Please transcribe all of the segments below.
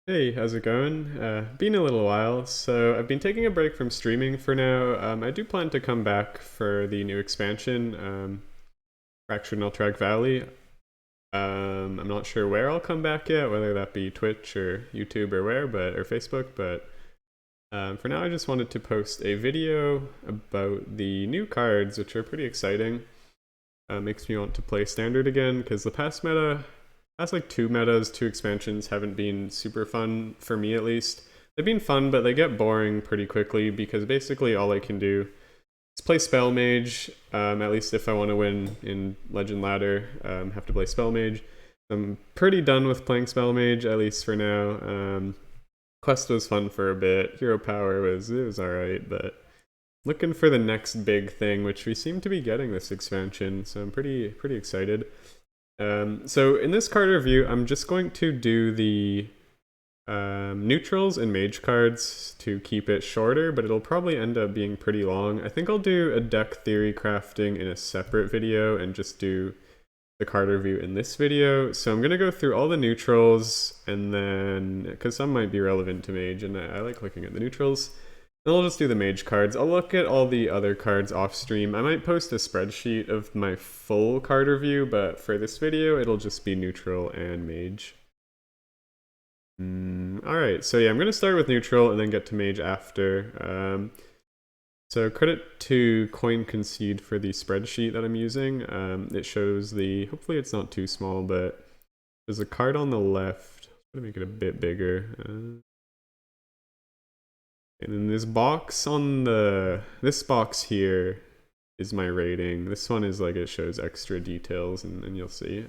Hey, how's it going? Been a little while, so I've been taking a break from streaming for now. I do plan to come back for the new expansion, Fractured Alterac Valley. I'm not sure where I'll come back yet, whether that be Twitch or YouTube or where, or Facebook. But for now, I just wanted to post a video about the new cards, which are pretty exciting. Makes me want to play Standard again because the past like two expansions haven't been super fun for me at least. They've been fun, but they get boring pretty quickly because basically all I can do is play Spell Mage. At least if I want to win in Legend Ladder, have to play Spell Mage. I'm pretty done with playing Spell Mage, at least for now. Quest was fun for a bit. Hero Power was alright, but looking for the next big thing, which we seem to be getting this expansion, so I'm pretty excited. So in this card review, I'm just going to do the neutrals and mage cards to keep it shorter, but it'll probably end up being pretty long. I think I'll do a deck theory crafting in a separate video and just do the card review in this video. So I'm going to go through all the neutrals, and then, because some might be relevant to mage, and I like looking at the neutrals. Then I'll just do the mage cards. I'll look at all the other cards off stream. I might post a spreadsheet of my full card review, but for this video, it'll just be neutral and mage. Alright, so yeah, I'm going to start with neutral and then get to mage after. So credit to Coin Concede for the spreadsheet that I'm using. It shows hopefully it's not too small, but there's a card on the left. I'm going to make it a bit bigger. And then this box this box here is my rating. This one is like, it shows extra details, and you'll see.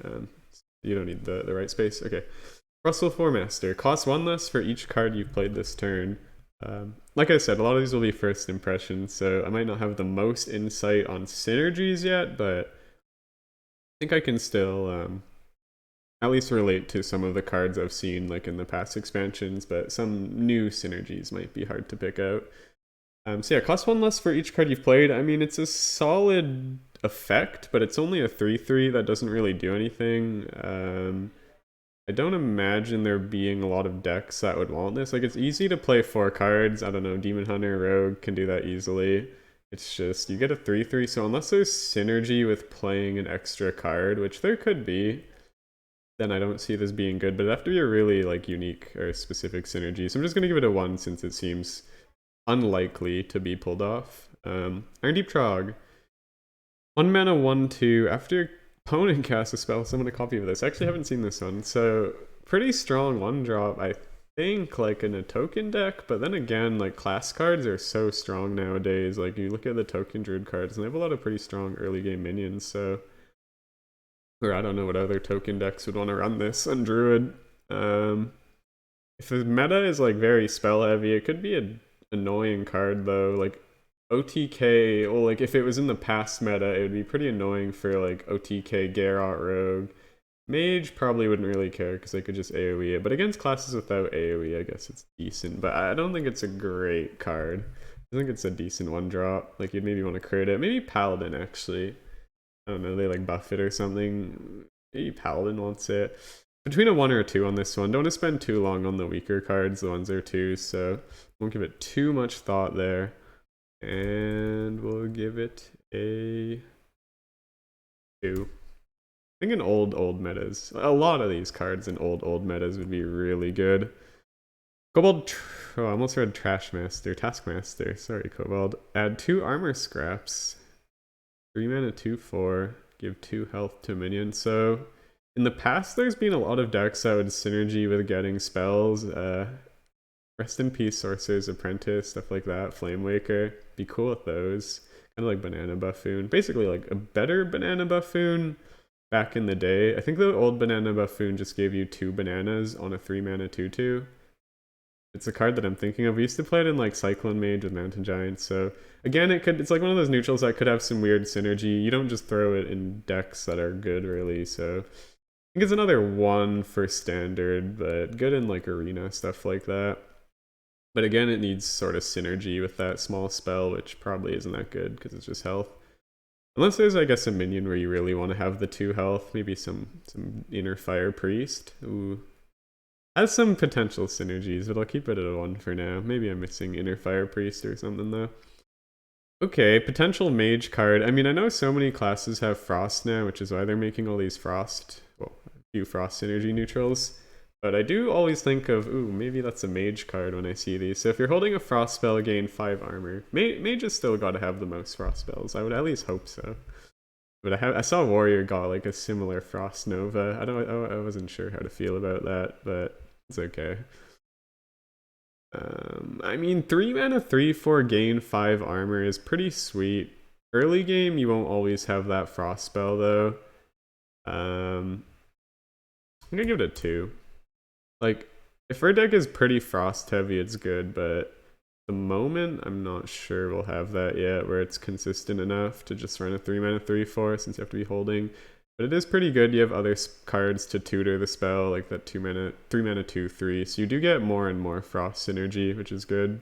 You don't need the right space. Okay. Russell 4 Master. Costs 1 less for each card you've played this turn. Like I said, a lot of these will be first impressions, so I might not have the most insight on synergies yet, but I think I can still at least relate to some of the cards I've seen like in the past expansions, but some new synergies might be hard to pick out. So yeah, cost 1 less for each card you've played. I mean, it's a solid effect, but it's only a 3/3 that doesn't really do anything. I don't imagine there being a lot of decks that would want this. Like, it's easy to play 4 cards. I don't know, Demon Hunter, Rogue can do that easily. It's just, you get a 3/3, so unless there's synergy with playing an extra card, which there could be, then I don't see this being good, but it'd have to be a really like unique or specific synergy. So I'm just gonna give it a 1 since it seems unlikely to be pulled off. Iron Deep Trog. 1 mana, 1/2. After opponent casts a spell, summon a copy of this. I actually haven't seen this one. So pretty strong 1-drop, I think, like in a token deck, but then again, like class cards are so strong nowadays. Like you look at the token druid cards and they have a lot of pretty strong early game minions, so or I don't know what other token decks would want to run this on Druid. If the meta is like very spell heavy, it could be an annoying card though. Like OTK, well, like if it was in the past meta, it would be pretty annoying for like OTK, Garrot, Rogue. Mage probably wouldn't really care because they could just AoE it. But against classes without AoE, I guess it's decent. But I don't think it's a great card. I think it's a decent 1-drop. Like you'd maybe want to crit it. Maybe Paladin actually. I don't know, they like buff it or something. Maybe Paladin wants it. Between a 1 or a 2 on this one. Don't want to spend too long on the weaker cards, the ones or 2s, so won't give it too much thought there. And we'll give it a 2. I think in old metas, a lot of these cards in old metas would be really good. Kobold, I almost read Taskmaster, sorry Kobold. Add 2 armor scraps. 3 mana, 2/4, give 2 health to a minion. So in the past, there's been a lot of decks that would synergy with getting spells. Rest in Peace, Sorcerer's Apprentice, stuff like that. Flame Waker, be cool with those. Kind of like Banana Buffoon. Basically like a better Banana Buffoon back in the day. I think the old Banana Buffoon just gave you 2 bananas on a 3 mana 2/2. It's a card that I'm thinking of. We used to play it in like Cyclone Mage with Mountain Giants, so again, it's like one of those neutrals that could have some weird synergy. You don't just throw it in decks that are good, really. So I think it's another 1 for standard, but good in like arena, stuff like that. But again, it needs sort of synergy with that small spell, which probably isn't that good because it's just health. Unless there's, I guess, a minion where you really want to have the 2 health, maybe some Inner Fire Priest. Ooh. Has some potential synergies, but I'll keep it at a 1 for now. Maybe I'm missing Inner Fire Priest or something though. Okay, potential mage card. I mean, I know so many classes have frost now, which is why they're making all these frost, well, a few frost synergy neutrals. But I do always think of, ooh, maybe that's a mage card when I see these. So if you're holding a frost spell, gain 5 armor. Mage has still got to have the most frost spells. I would at least hope so. But I saw Warrior got like a similar Frost Nova. I wasn't sure how to feel about that, but it's okay. I mean, 3 mana, 3/4 gain 5 armor is pretty sweet. Early game, you won't always have that Frost spell though. I'm gonna give it a 2. Like, if our deck is pretty Frost heavy, it's good, but the moment, I'm not sure we'll have that yet, where it's consistent enough to just run a 3 mana 3/4 since you have to be holding. But it is pretty good. You have other cards to tutor the spell, like that 3 mana 2/3. So you do get more and more Frost synergy, which is good.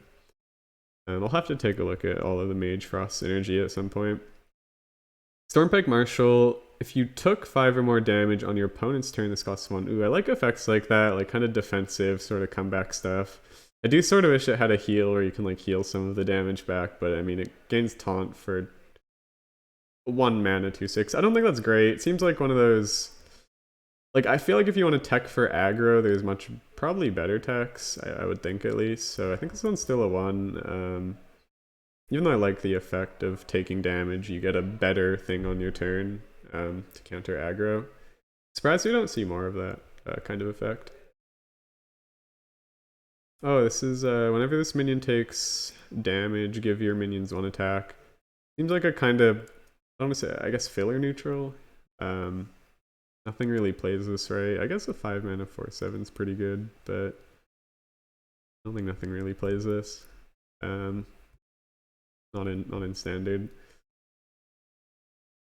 I'll have to take a look at all of the Mage Frost synergy at some point. Stormpike Marshal. If you took 5 or more damage on your opponent's turn, this costs 1. Ooh, I like effects like that, like kind of defensive, sort of comeback stuff. I do sort of wish it had a heal where you can like heal some of the damage back, but I mean, it gains taunt for 1 mana 2/6. I don't think that's great. It seems like one of those, like, I feel like if you want to tech for aggro, there's probably better techs, I would think at least. So I think this one's still a 1. Even though I like the effect of taking damage, you get a better thing on your turn to counter aggro. Surprised we don't see more of that kind of effect. Oh, this is whenever this minion takes damage, give your minions 1 attack. Seems like a kind of, I don't want to say, I guess filler neutral. Nothing really plays this right. I guess a 5 mana 4/7 is pretty good, but I don't think nothing really plays this. Not in standard.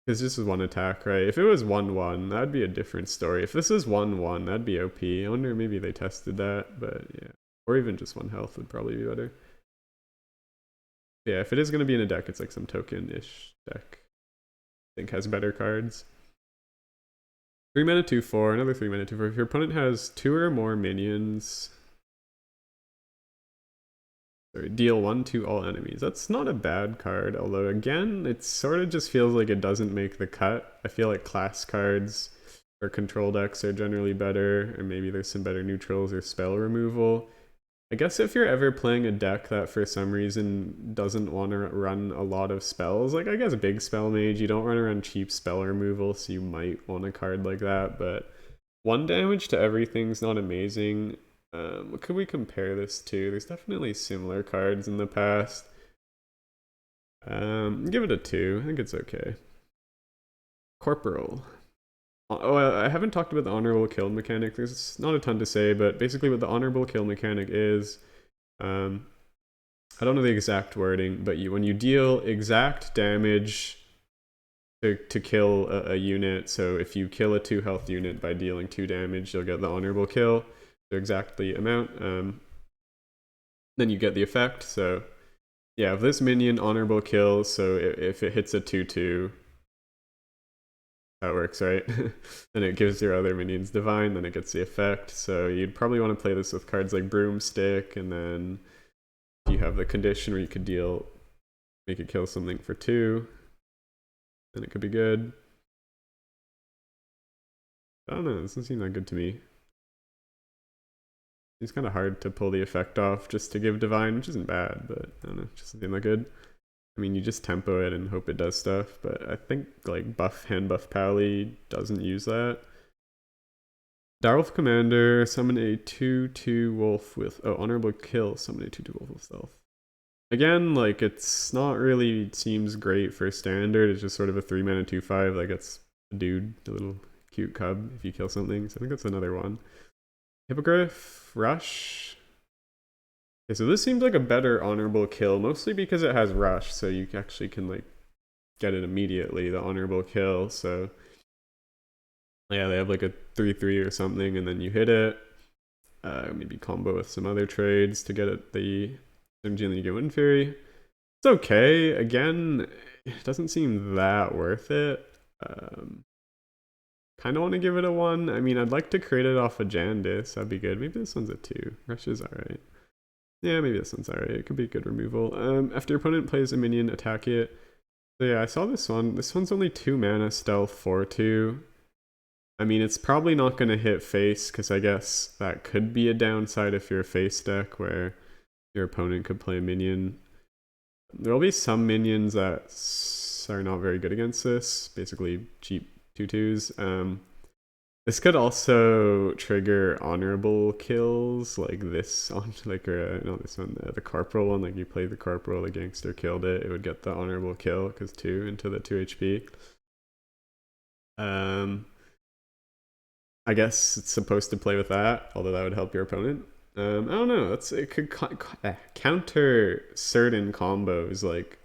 Because this is 1 attack, right? If it was 1/1, that'd be a different story. If this is 1/1, that'd be OP. I wonder maybe they tested that, but yeah. Or even just 1 health would probably be better. Yeah, if it is going to be in a deck, it's like some token-ish deck. I think has better cards. 3 mana 2/4, another 3 mana 2/4. If your opponent has 2 or more minions, deal 1 to all enemies. That's not a bad card, although again, it sort of just feels like it doesn't make the cut. I feel like class cards or control decks are generally better, or maybe there's some better neutrals or spell removal. I guess if you're ever playing a deck that for some reason doesn't want to run a lot of spells, like I guess Big Spell Mage, you don't run around cheap spell removal, so you might want a card like that, but 1 damage to everything's not amazing. What could we compare this to? There's definitely similar cards in the past. Give it a 2. I think it's okay. Corporal. Oh, I haven't talked about the honorable kill mechanic. There's not a ton to say, but basically what the honorable kill mechanic is, I don't know the exact wording, but when you deal exact damage to kill a unit, so if you kill a 2 health unit by dealing 2 damage, you'll get the honorable kill. So exactly amount. Then you get the effect. So yeah, if this minion honorable kill, so if it hits a 2/2, how it works, right? Then it gives your other minions divine, then it gets the effect. So you'd probably want to play this with cards like Broomstick, and then you have the condition where you could make it kill something for 2, then it could be good. I don't know, it doesn't seem that good to me. It's kind of hard to pull the effect off just to give divine, which isn't bad, but I don't know, it just doesn't seem that good. I mean, you just tempo it and hope it does stuff, but I think like hand buff Pally doesn't use that. Direwolf Commander, summon a 2/2 wolf with honorable kill, summon a 2/2 wolf with stealth. Again, like it's not really seems great for standard. It's just sort of a 3 mana 2/5 that gets a dude, a little cute cub if you kill something. So I think that's another one. Hippogriff, Rush. Okay, so this seems like a better honorable kill, mostly because it has Rush, so you actually can like get it immediately, the honorable kill. So yeah, they have like a 3/3 or something, and then you hit it. Maybe combo with some other trades to get it the synergy, and then you get Wind Fury. It's okay. Again, it doesn't seem that worth it. Kind kind of want to give it a 1. I mean, I'd like to create it off of Jandis. That'd be good. Maybe this one's a 2. Rush is alright. Yeah, maybe this one's alright. It could be a good removal. After your opponent plays a minion, attack it. So yeah, I saw this one. This one's only 2 mana, stealth 4/2. I mean, it's probably not going to hit face, because I guess that could be a downside if you're a face deck where your opponent could play a minion. There'll be some minions that are not very good against this, basically cheap 2/2s. This could also trigger honorable kills, like this on, like, not this one, the corporal one. Like, you play the corporal, the gangster killed it, it would get the honorable kill because 2 into the 2 HP. I guess it's supposed to play with that, although that would help your opponent. I don't know. It could counter certain combos. Like,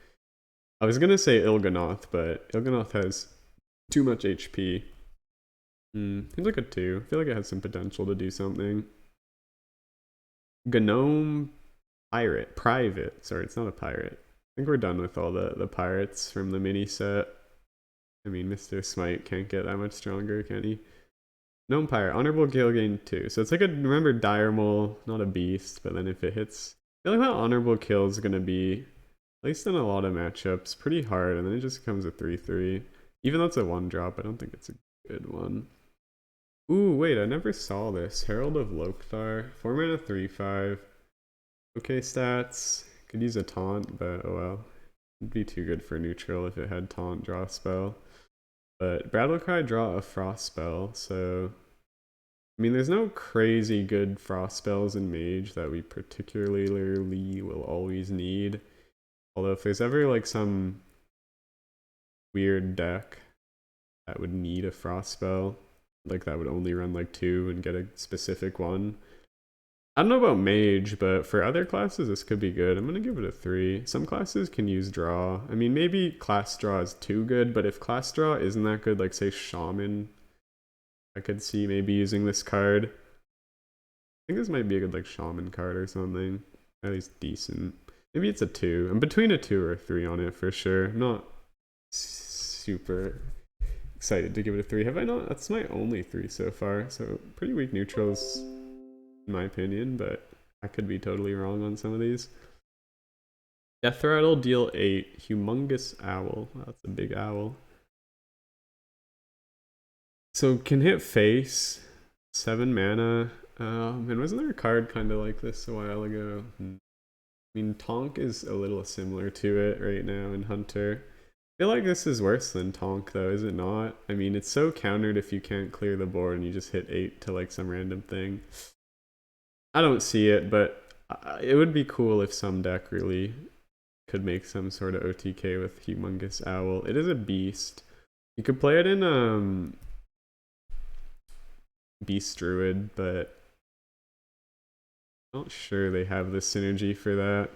I was gonna say Il'gynoth, but Il'gynoth has too much HP. Seems like a 2. I feel like it has some potential to do something. Gnome Private. Sorry, it's not a pirate. I think we're done with all the pirates from the mini set. I mean, Mr. Smite can't get that much stronger, can he? Gnome Pirate, honorable kill gain 2. So it's like remember Dire Mole, not a beast, but then if it hits, I feel like that honorable kill is gonna be, at least in a lot of matchups, pretty hard, and then it just becomes a 3/3. Even though it's a 1-drop, I don't think it's a good one. Ooh, wait, I never saw this. Herald of Lokthar, 4 mana 3/5. Okay, stats. Could use a taunt, but oh well. It'd be too good for neutral if it had taunt, draw a spell. But Battlecry, draw a frost spell, so I mean, there's no crazy good frost spells in Mage that we particularly will always need. Although if there's ever like some weird deck that would need a frost spell, like that would only run like 2 and get a specific one. I don't know about Mage, but for other classes this could be good. I'm gonna give it a 3. Some classes can use draw. I mean, maybe class draw is too good, but if class draw isn't that good, like say Shaman, I could see maybe using this card. I think this might be a good like Shaman card or something. At least decent. Maybe it's a 2. I'm between a 2 or a 3 on it for sure. I'm not super excited to give it a 3. Have I not? That's my only 3 so far. So pretty weak neutrals in my opinion, but I could be totally wrong on some of these. Death Rattle, deal 8. Humongous Owl. Wow, that's a big owl. So can hit face. 7 mana. And wasn't there a card kind of like this a while ago? I mean, Tonk is a little similar to it right now in Hunter. I feel like this is worse than Tonk though, is it not? I mean, it's so countered if you can't clear the board and you just hit 8 to like some random thing. I don't see it, but it would be cool if some deck really could make some sort of OTK with Humongous Owl. It is a beast. You could play it in Beast Druid, but I'm not sure they have the synergy for that.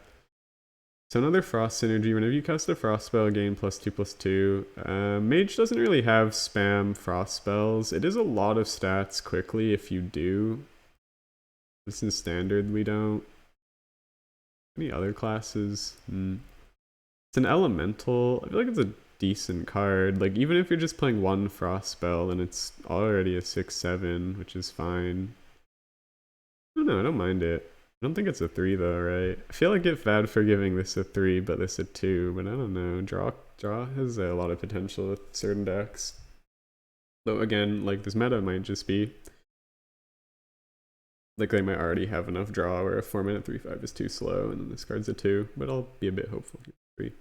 So another Frost synergy. Whenever you cast a Frost spell, gain +2/+2. Mage doesn't really have spam Frost spells. It is a lot of stats quickly if you do. This in Standard we don't. Any other classes? It's an Elemental. I feel like it's a decent card. Like, even if you're just playing 1 Frost spell, then it's already a 6/7, which is fine. I don't know, I don't mind it. I don't think it's a 3 though, right? I feel like it's bad for giving this a 3, but this a 2, but I don't know. Draw has a lot of potential with certain decks. Though again, like, this meta might just be like they might already have enough draw where a 4 mana 3/5 is too slow, and then this card's a 2, but I'll be a bit hopeful. 3.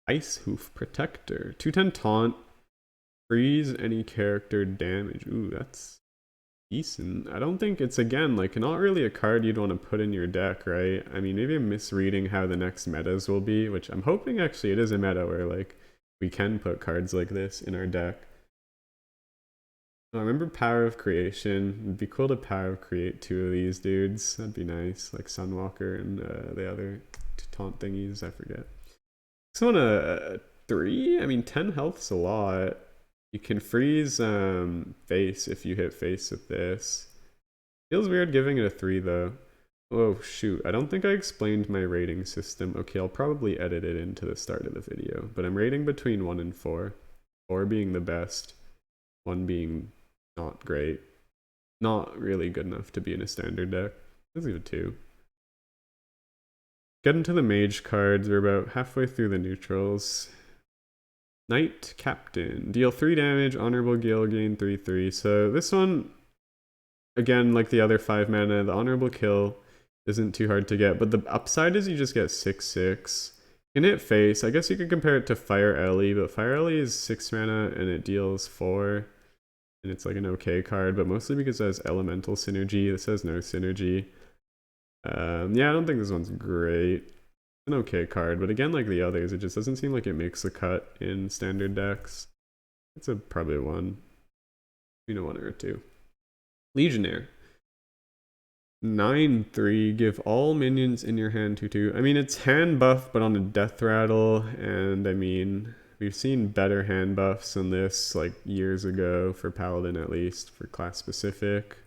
Ice Hoof Protector. 2/10 taunt. Freeze any character damage. Ooh, that's decent. I don't think it's, again, like, not really a card you'd want to put in your deck, right? I mean, maybe I'm misreading how the next metas will be, which I'm hoping actually it is a meta where, like, we can put cards like this in our deck. I remember Power of Creation. It'd be cool to Power of Create 2 of these dudes. That'd be nice. Like Sunwalker and the other taunt thingies. I forget. This one a 3? I mean, 10 health's a lot. You can freeze face if you hit face with this. Feels weird giving it a 3 though. Oh shoot, I don't think I explained my rating system. Okay, I'll probably edit it into the start of the video. But I'm rating between 1 and 4. 4 being the best. 1 being not great. Not really good enough to be in a standard deck. Let's leave it 2. Get into the mage cards. We're about halfway through the neutrals. Knight Captain. Deal 3 damage, Honorable Gale, gain 3/3. So this one, again, like the other 5 mana, the Honorable Kill isn't too hard to get, but the upside is you just get 6/6. Can hit face. I guess you could compare it to Fire Ellie, but Fire Ellie is 6 mana and it deals 4. And it's like an okay card, but mostly because it has elemental synergy. This has no synergy. Yeah, I don't think this one's great. An okay card, but again, like the others, it just doesn't seem like it makes a cut in standard decks. It's probably a 1. You know, 1 or 2. Legionnaire. 9/3. Give all minions in your hand 2/2. I mean, it's hand buff, but on a death rattle, and I mean, we've seen better hand buffs than this, like years ago, for Paladin at least, for class specific.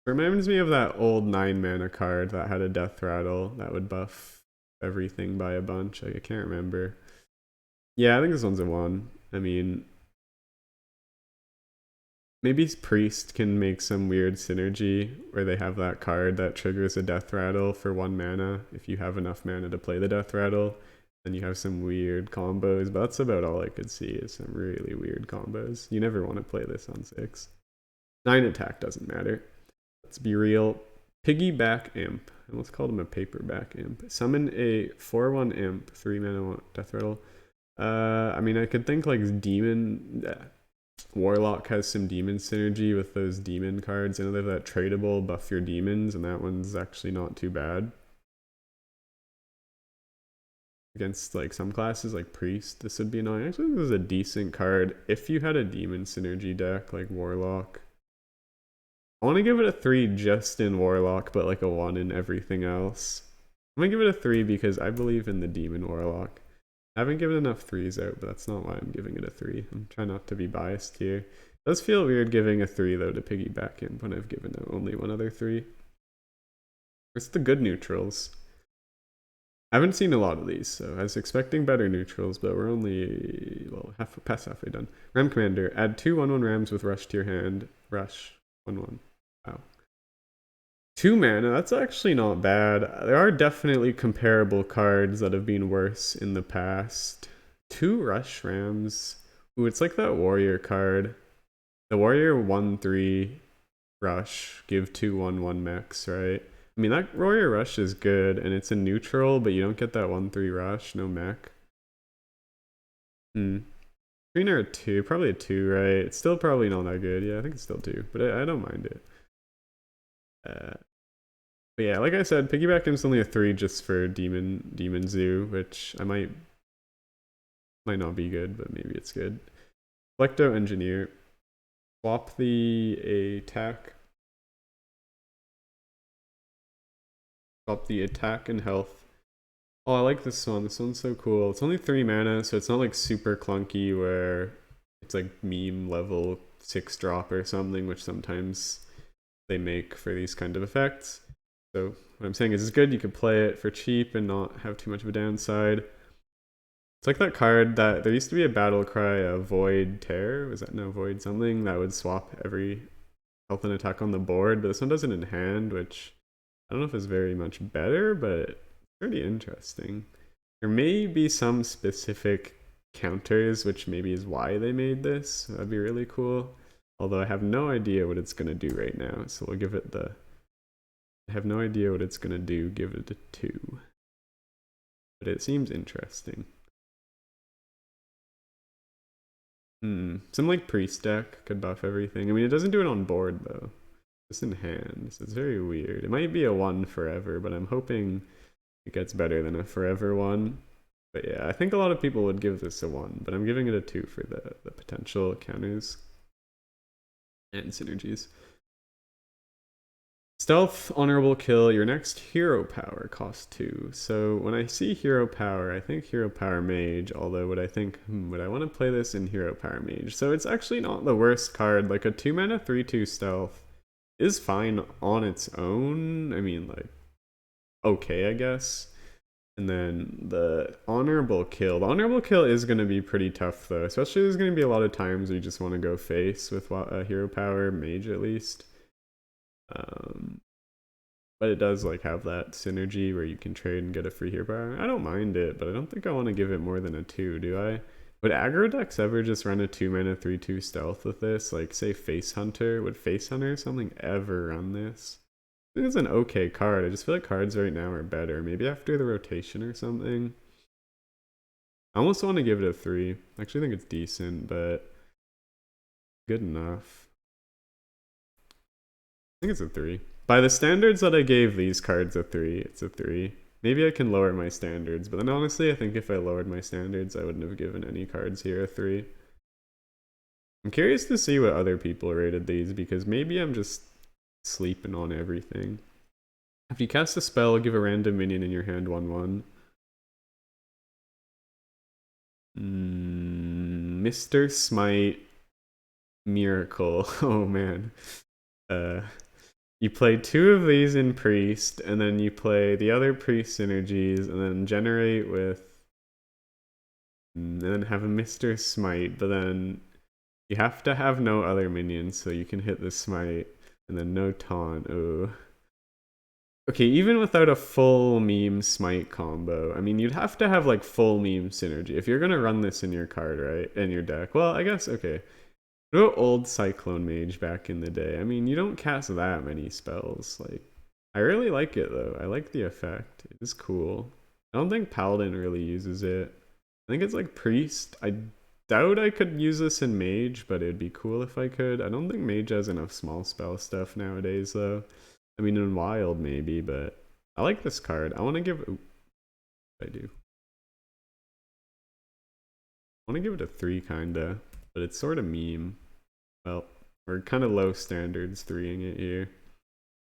It reminds me of that old 9 mana card that had a death rattle that would buff everything by a bunch. I can't remember. Yeah, I think this one's a 1. I mean, maybe Priest can make some weird synergy where they have that card that triggers a death rattle for 1 mana if you have enough mana to play the death rattle. Then you have some weird combos, but that's about all I could see is some really weird combos. You never want to play this on 6. 9 attack doesn't matter. Let's be real. Piggyback Imp. And let's call him a paperback imp. Summon a 4/1 imp, 3 mana death rattle. I mean, I could think like demon. Warlock has some demon synergy with those demon cards. I know they have that tradable buff your demons, and that one's actually not too bad. Against like some classes like Priest, this would be annoying. Actually, this is a decent card if you had a demon synergy deck like Warlock. I want to give it a 3 just in Warlock, but like a 1 in everything else. I'm going to give it a 3 because I believe in the Demon Warlock. I haven't given enough 3s out, but that's not why I'm giving it a 3. I'm trying not to be biased here. It does feel weird giving a 3 though to piggyback in when I've given out only one other 3. Where's the good neutrals? I haven't seen a lot of these, so I was expecting better neutrals, but we're only, well, past halfway done. Ram Commander. Add 2 1/1 Rams with Rush to your hand. Rush. 1/1. Wow. 2 mana, that's actually not bad. There are definitely comparable cards that have been worse in the past. 2 Rush Rams. Ooh, it's like that Warrior card. The Warrior 1/3 Rush, give 2 1/1 mechs, right? I mean, that Warrior Rush is good, and it's a neutral, but you don't get that 1/3 Rush, no mech. 3 or a 2, probably a 2, right? It's still probably not that good. Yeah, I think it's still 2, but I don't mind it. But yeah, like I said, Piggyback Imp's only a 3 just for Demon Zoo, which I might not be good, but maybe it's good. Flecto Engineer. Swap the attack. Swap the attack and health. Oh, I like this one. This one's so cool. It's only 3 mana, so it's not like super clunky where it's like meme level 6 drop or something, which sometimes they make for these kind of effects. So what I'm saying is it's good. You can play it for cheap and not have too much of a downside. It's like that card that there used to be a battle cry, a Void Tear. Was that no Void something that would swap every health and attack on the board? But this one does it in hand, which I don't know if it's very much better, but it's pretty interesting. There may be some specific counters, which maybe is why they made this. That'd be really cool. Although I have no idea what it's going to do right now, so we'll give it the... I have no idea what it's going to do, give it a 2. But it seems interesting. Some like Priest deck could buff everything. I mean, it doesn't do it on board though. Just in hand, so it's very weird. It might be a 1 forever, but I'm hoping it gets better than a forever 1. But yeah, I think a lot of people would give this a 1, but I'm giving it a 2 for the potential counters and synergies. Stealth, Honorable Kill, your next hero power costs 2. So when I see hero power, I think hero power mage, although would I think, would I want to play this in hero power mage? So it's actually not the worst card. Like a 2 mana 3/2 stealth is fine on its own. I mean, like, okay, I guess. And then the honorable kill. The honorable kill is going to be pretty tough though, especially there's going to be a lot of times where you just want to go face with hero power, mage at least. But it does like have that synergy where you can trade and get a free hero power. I don't mind it, but I don't think I want to give it more than a 2, do I? Would aggro decks ever just run a 2-mana 3/2 stealth with this? Like say Face Hunter? Would Face Hunter or something ever run this? I think it's an okay card. I just feel like cards right now are better. Maybe after the rotation or something. I almost want to give it a 3. I actually think it's decent, but good enough. I think it's a 3. By the standards that I gave these cards a 3, it's a 3. Maybe I can lower my standards, but then honestly, I think if I lowered my standards, I wouldn't have given any cards here a 3. I'm curious to see what other people rated these, because maybe I'm just sleeping on everything. If you cast a spell, give a random minion in your hand 1/1. Mr. Smite Miracle. Oh man. You play 2 of these in Priest, and then you play the other Priest synergies, and then generate with, and then have a Mr. Smite, but then you have to have no other minions so you can hit the Smite, and then no taunt. Oh. Okay, even without a full meme Smite combo, I mean, you'd have to have like full meme synergy if you're gonna run this in your card, right? In your deck. Well, I guess, okay. What about old Cyclone Mage back in the day? I mean, you don't cast that many spells. Like, I really like it though. I like the effect. It is cool. I don't think Paladin really uses it. I think it's like Priest. I doubt I could use this in Mage, but it'd be cool if I could. I don't think Mage has enough small spell stuff nowadays though. I mean, in Wild maybe, but I like this card. I want to give. Ooh, I do. I want to give it a 3 kinda, but it's sort of meme. Well, we're kind of low standards 3ing it here.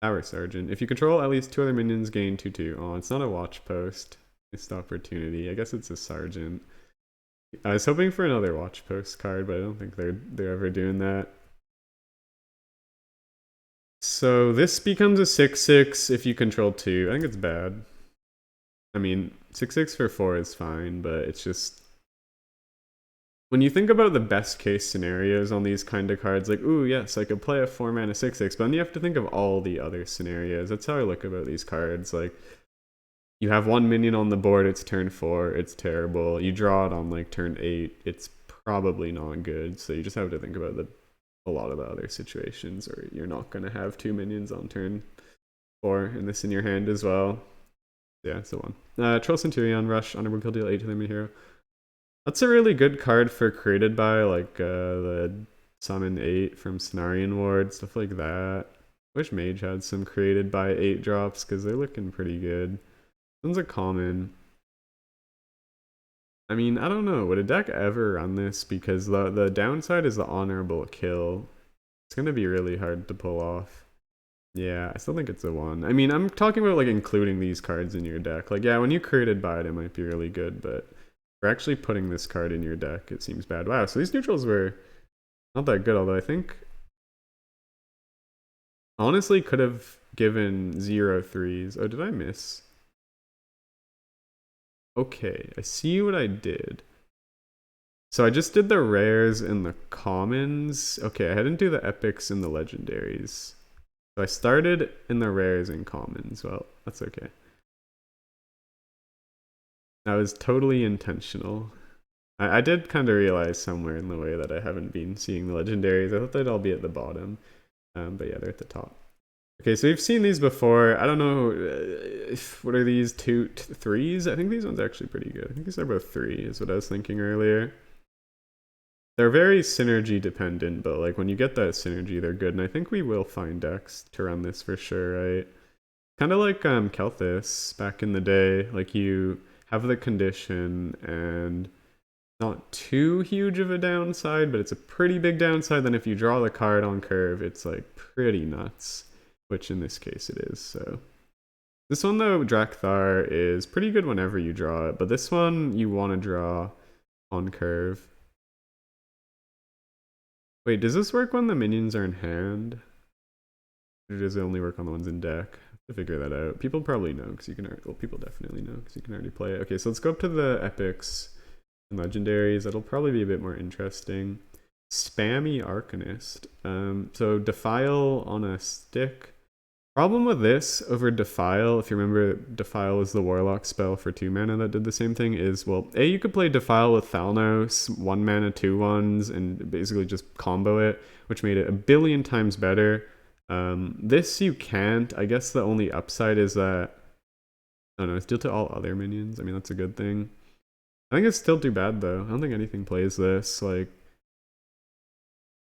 Tower Sergeant. If you control at least 2 other minions, gain 2/2. Oh, it's not a watch post. Missed opportunity. I guess it's a Sergeant. I was hoping for another watch post card, but I don't think they're ever doing that. So this becomes a 6/6 if you control 2. I think it's bad. I mean, 6/6 for 4 is fine, but it's just, when you think about the best case scenarios on these kind of cards, like, ooh, yes, I could play a 4-mana 6/6, but then you have to think of all the other scenarios. That's how I look about these cards. Like, you have 1 minion on the board, it's turn 4, it's terrible. You draw it on like turn 8, it's probably not good. So you just have to think about a lot of the other situations, or you're not going to have 2 minions on turn 4 and this in your hand as well. Yeah, it's the one. Troll Centurion, Rush, Honorable Kill, deal 8 to the main hero. That's a really good card for created by, like the Summon 8 from Cenarian Ward, stuff like that. Wish Mage had some created by 8 drops, because they're looking pretty good. This one's a common. I mean, I don't know. Would a deck ever run this? Because the downside is the honorable kill. It's going to be really hard to pull off. Yeah, I still think it's a 1. I mean, I'm talking about like including these cards in your deck. Like, yeah, when you created by it might be really good, but for actually putting this card in your deck, it seems bad. Wow, so these neutrals were not that good, although I think honestly could have given 0 3s. Oh, did I miss? Okay, I see what I did. So I just did the rares and the commons. Okay, I didn't do the epics and the legendaries. So I started in the rares and commons. Well, that's okay. That was totally intentional. I did kind of realize somewhere in the way that I haven't been seeing the legendaries. I thought they'd all be at the bottom. But yeah, they're at the top. Okay, so we've seen these before. I don't know, what are these, 2 3s? I think these ones are actually pretty good. I think these are both 3 is what I was thinking earlier. They're very synergy dependent, but like when you get that synergy, they're good. And I think we will find decks to run this for sure, right? Kind of like Kelthis back in the day. Like you have the condition and not too huge of a downside, but it's a pretty big downside. Then if you draw the card on curve, it's like pretty nuts, which in this case it is. So this one though, Drakthar, is pretty good whenever you draw it, but this one you want to draw on curve. Wait, does this work when the minions are in hand? Or does it only work on the ones in deck? to figure that out. People probably know because you can well, people definitely know because you can already play it. Okay, so let's go up to the epics and legendaries. That'll probably be a bit more interesting. Spammy Arcanist. So Defile on a stick. Problem with this over Defile, if you remember, Defile was the Warlock spell for 2 mana that did the same thing, is, well, A, you could play Defile with Thalnos, 1 mana, 2/1s, and basically just combo it, which made it a billion times better. This you can't. I guess the only upside is that, I don't know, it's deal to all other minions. I mean, that's a good thing. I think it's still too bad, though. I don't think anything plays this. Like,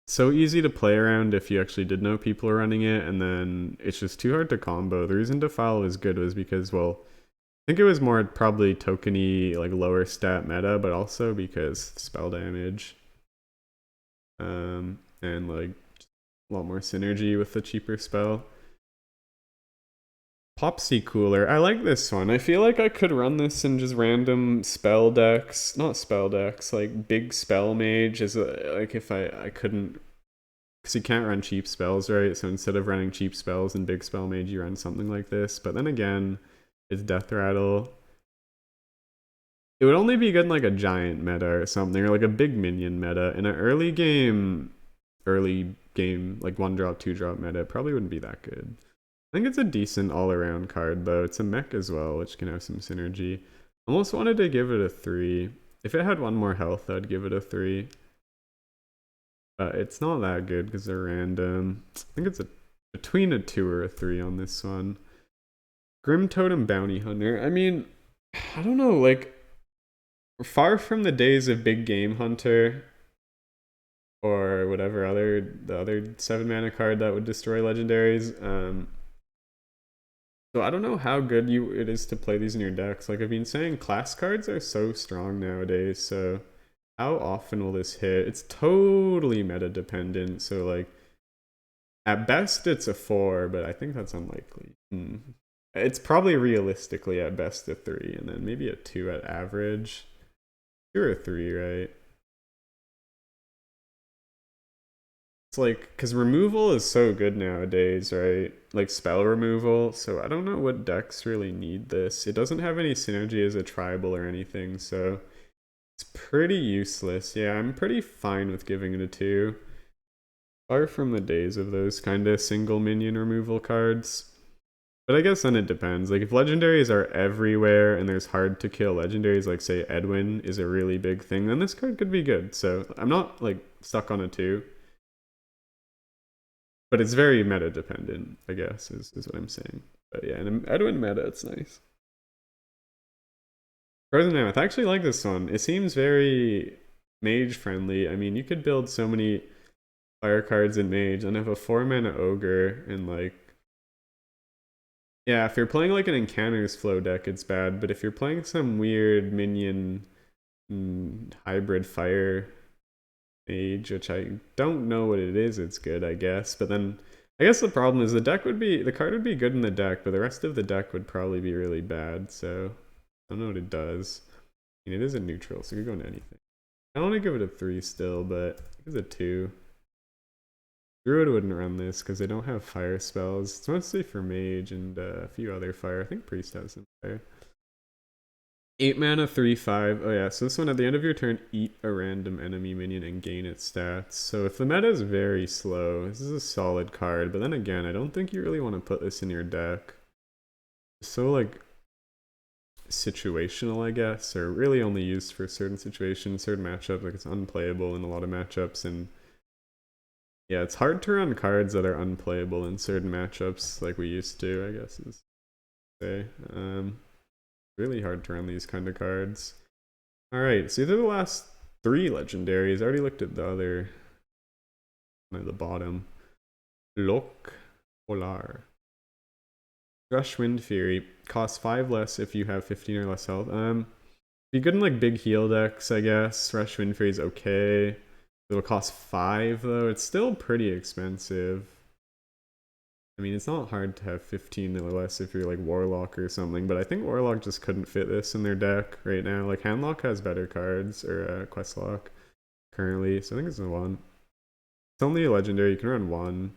so easy to play around if you actually did know people are running it, and then it's just too hard to combo. The reason Defile was good was because, well, I think it was more probably tokeny, like lower stat meta, but also because spell damage. And like a lot more synergy with the cheaper spell. Popsy Cooler. I like this one. I feel like I could run this in just random spell decks. Not spell decks, like big spell mage is like if I couldn't, because you can't run cheap spells, right? So instead of running cheap spells in big spell mage, you run something like this. But then again, it's Death Rattle. It would only be good in like a giant meta or something, or like a big minion meta. In an early game, like 1-drop, 2-drop meta, it probably wouldn't be that good. I think it's a decent all-around card, though. It's a mech as well, which can have some synergy. Almost wanted to give it a 3. If it had 1 more health, I'd give it a 3. But it's not that good because they're random. I think it's between a 2 or a 3 on this one. Grim Totem Bounty Hunter. I mean, I don't know, like, we're far from the days of Big Game Hunter or whatever the other 7 mana card that would destroy legendaries. So I don't know how good it is to play these in your decks. Like I've been saying, class cards are so strong nowadays, so how often will this hit? It's totally meta dependent, so like at best it's a 4, but I think that's unlikely. It's probably realistically at best a 3, and then maybe a 2 at average. 2 or 3, right? It's like, because removal is so good nowadays, right? Like spell removal, so I don't know what decks really need this. It doesn't have any synergy as a tribal or anything, so it's pretty useless. Yeah, I'm pretty fine with giving it a 2. Far from the days of those kind of single minion removal cards. But I guess then it depends. Like if legendaries are everywhere and there's hard to kill legendaries, like say Edwin is a really big thing, then this card could be good. So I'm not like stuck on a 2. But it's very meta dependent, I guess, is what I'm saying. But yeah, in Edwin meta, it's nice. Frozen Mammoth, I actually like this one. It seems very mage friendly. I mean, you could build so many fire cards in mage and have a 4 mana ogre and like, yeah, if you're playing like an encounters flow deck, it's bad. But if you're playing some weird minion hybrid fire mage, which I don't know what it is, it's good, I guess. But then I guess the problem is the card would be good in the deck, but the rest of the deck would probably be really bad. So I don't know what it does. I mean, it is a neutral, so it could go into anything. I want to give it a 3 still, but it's a 2. Druid wouldn't run this because they don't have fire spells. It's mostly for mage and a few other fire. I think priest has some fire. 8 mana, 3/5. Oh yeah, so this one at the end of your turn, eat a random enemy minion and gain its stats. So if the meta is very slow, this is a solid card. But then again, I don't think you really want to put this in your deck. It's so like situational, I guess, or really only used for certain situations, certain matchups. Like it's unplayable in a lot of matchups, and yeah, it's hard to run cards that are unplayable in certain matchups like we used to, I guess is say. Really hard to run these kind of cards. Alright, so these are the last 3 legendaries. I already looked at the other at the bottom. Lok Polar. Rush Wind Fury. Costs 5 less if you have 15 or less health. Be good in like big heal decks, I guess. Rush Wind Fury is okay. It'll cost 5 though. It's still pretty expensive. I mean, it's not hard to have 15 or less if you're like Warlock or something, but I think Warlock just couldn't fit this in their deck right now. Like Handlock has better cards, or Questlock currently, so I think it's a 1. It's only a legendary, you can run 1.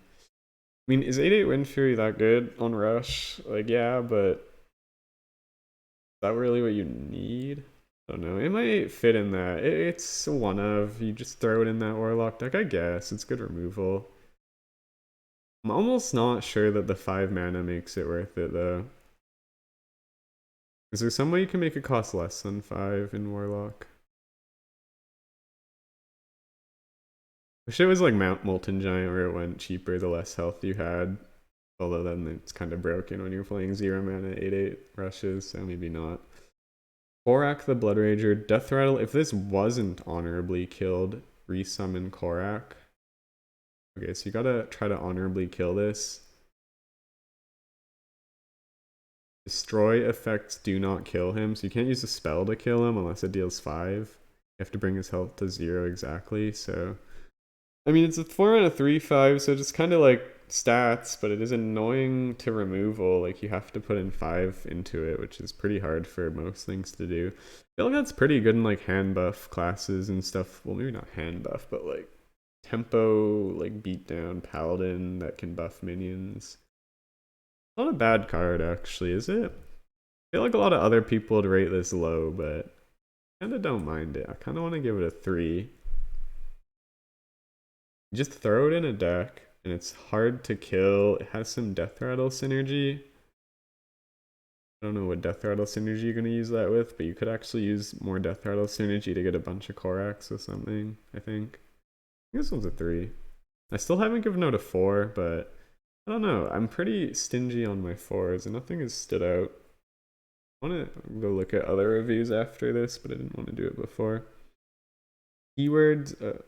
mean, is 8/8 Wind Fury that good on Rush? Like, yeah, but is that really what you need? I don't know. It might fit in that. It's one of. You just throw it in that Warlock deck, I guess. It's good removal. I'm almost not sure that the 5 mana makes it worth it, though. Is there some way you can make it cost less than 5 in Warlock? Wish it was like Mount Molten Giant where it went cheaper the less health you had. Although then it's kind of broken when you're playing 0 mana 8/8 rushes, so maybe not. Korak the Blood Rager, Death Rattle. If this wasn't honorably killed, resummon Korak. Okay, so you gotta try to honorably kill this. Destroy effects do not kill him, so you can't use a spell to kill him unless it deals 5. You have to bring his health to 0 exactly, so... I mean, it's a 4 mana 3/5, so just kind of like stats, but it is annoying to removal. Like, you have to put in 5 into it, which is pretty hard for most things to do. I feel like that's pretty good in like hand buff classes and stuff. Well, maybe not hand buff, but like tempo, like beatdown paladin that can buff minions. Not a bad card, actually, is it? I feel like a lot of other people would rate this low, but I kind of don't mind it. I kind of want to give it a 3. You just throw it in a deck, and it's hard to kill. It has some Death Rattle synergy. I don't know what Death Rattle synergy you're going to use that with, but you could actually use more Death Rattle synergy to get a bunch of Koraks or something, I think. This one's a 3. I still haven't given out a 4, but I don't know. I'm pretty stingy on my 4s, and nothing has stood out. I want to go look at other reviews after this, but I didn't want to do it before. Keywords.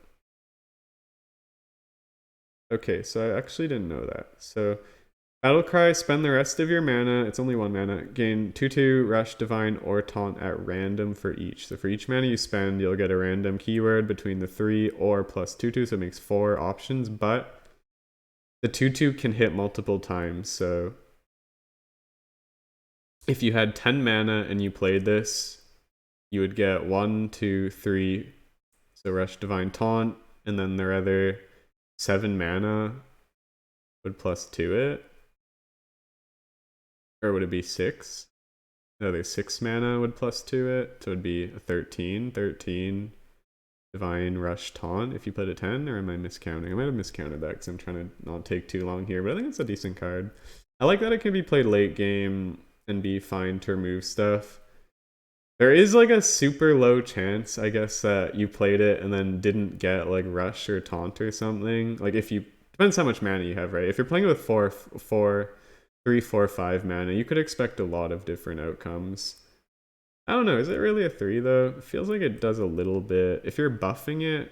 Okay, so I actually didn't know that. So, Battlecry, spend the rest of your mana, it's only 1 mana, gain 2/2, Rush, Divine, or Taunt at random for each. So for each mana you spend, you'll get a random keyword between the 3 or plus 2/2, so it makes 4 options, but the 2/2 can hit multiple times, so if you had 10 mana and you played this, you would get 1, 2, 3, so Rush, Divine, Taunt, and then their other 7 mana would plus 2 it. Or would it be 6? No, there's 6 mana would plus 2 it, so it would be a 13. 13 Divine, Rush, Taunt if you played a 10, or am I miscounting? I might have miscounted that because I'm trying to not take too long here, but I think it's a decent card. I like that it can be played late game and be fine to remove stuff. There is like a super low chance, I guess, that you played it and then didn't get like Rush or Taunt or something. Like if you, depends how much mana you have, right? If you're playing with 3, 4, 5 mana, you could expect a lot of different outcomes. I don't know, is it really a 3 though? It feels like it does a little bit. If you're buffing it,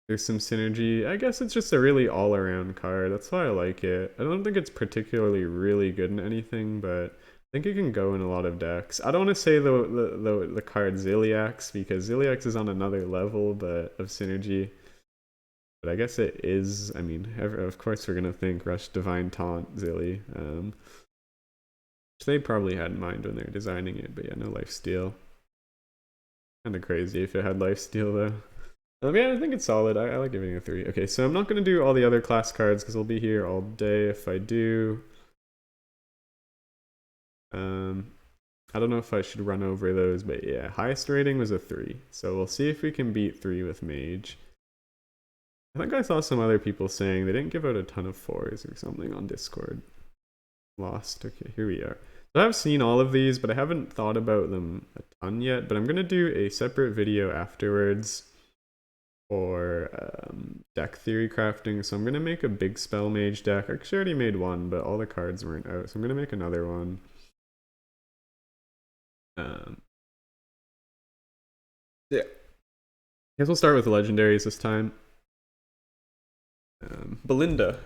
there's some synergy. I guess it's just a really all-around card. That's why I like it. I don't think it's particularly really good in anything, but I think it can go in a lot of decks. I don't want to say the card Ziliax, because Ziliax is on another level but of synergy. But I guess it is. I mean, of course we're gonna think Rush, Divine, Taunt, Zilly. Which they probably had in mind when they were designing it. But yeah, no lifesteal. Kind of crazy if it had lifesteal though. Yeah, I think it's solid. I like giving it a 3. Okay, so I'm not gonna do all the other class cards because we'll be here all day if I do. I don't know if I should run over those, but yeah, highest rating was a 3. So we'll see if we can beat 3 with Mage. I think I saw some other people saying they didn't give out a ton of 4s or something on Discord. Lost. Okay, here we are. So I've seen all of these, but I haven't thought about them a ton yet. But I'm going to do a separate video afterwards for deck theory crafting. So I'm going to make a big spell mage deck. I actually already made one, but all the cards weren't out. So I'm going to make another one. Yeah. I guess we'll start with legendaries this time. Belinda.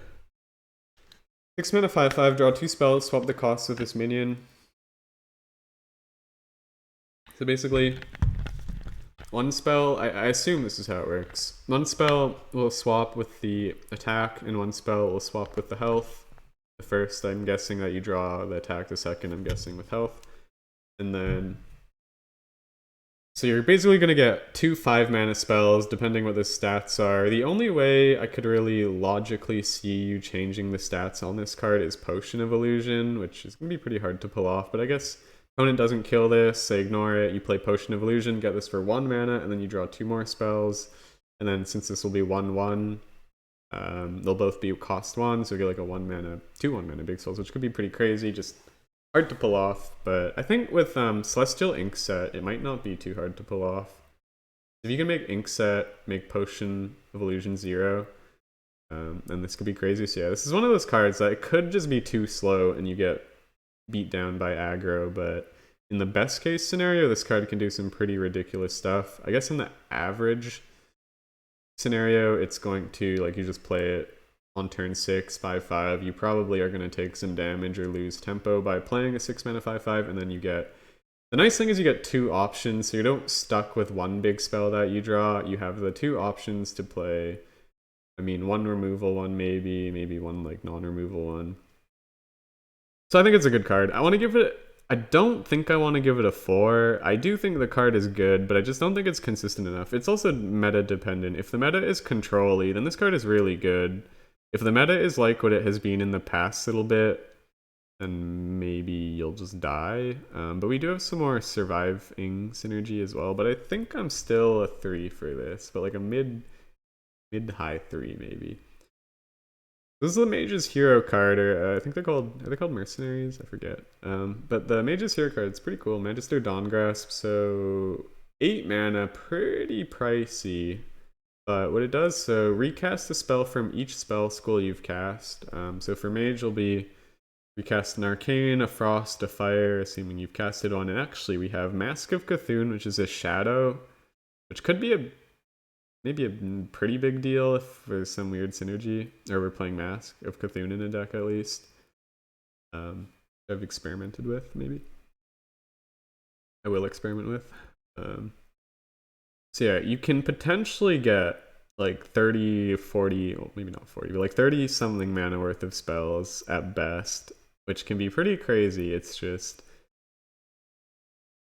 6 mana, 5/5, draw 2 spells, swap the costs with this minion. So basically, one spell, I assume this is how it works. One spell will swap with the attack, and one spell will swap with the health. The first, I'm guessing that you draw the attack. The second, I'm guessing with health. And then So you're basically going to get 2 5-mana spells, depending what the stats are. The only way I could really logically see you changing the stats on this card is Potion of Illusion, which is going to be pretty hard to pull off. But I guess opponent doesn't kill this, say ignore it, you play Potion of Illusion, get this for 1 mana, and then you draw 2 more spells. And then since this will be 1/1, they'll both be cost 1, so you get like a 1 mana, 2 1-mana big spells, which could be pretty crazy. Just hard to pull off, but I think with Celestial Inkset, it might not be too hard to pull off. If you can make Inkset, make Potion of Illusion 0, then this could be crazy. So yeah, this is one of those cards that it could just be too slow and you get beat down by aggro, but in the best case scenario, this card can do some pretty ridiculous stuff. I guess in the average scenario, it's going to, like, you just play it on turn 6, 5/5, you probably are going to take some damage or lose tempo by playing a 6-mana 5/5, and then you get... The nice thing is you get 2 options, so you don't stuck with one big spell that you draw. You have the 2 options to play. I mean, 1 removal one maybe 1 like non-removal one. So I think it's a good card. I want to give it... I don't think I want to give it a 4. I do think the card is good, but I just don't think it's consistent enough. It's also meta dependent. If the meta is control-y, then this card is really good. If the meta is like what it has been in the past little bit, then maybe you'll just die. But we do have some more surviving synergy as well. But I think I'm still a 3 for this, but like a mid-high 3 maybe. This is the Mage's Hero card, or I think are they called Mercenaries? I forget. But the Mage's Hero card, it's pretty cool. Magister Dawngrasp, so 8 mana, pretty pricey. But what it does, so recast a spell from each spell school you've cast. So for Mage, will be recast an Arcane, a Frost, a Fire, assuming you've casted one. And actually, we have Mask of Cthulhu, which is a Shadow, which could be maybe a pretty big deal if there's some weird synergy, or we're playing Mask of Cthulhu in a deck at least. I've experimented with, maybe. I will experiment with. So yeah, you can potentially get like 30, 40, well, maybe not 40, but like 30 something mana worth of spells at best, which can be pretty crazy. It's just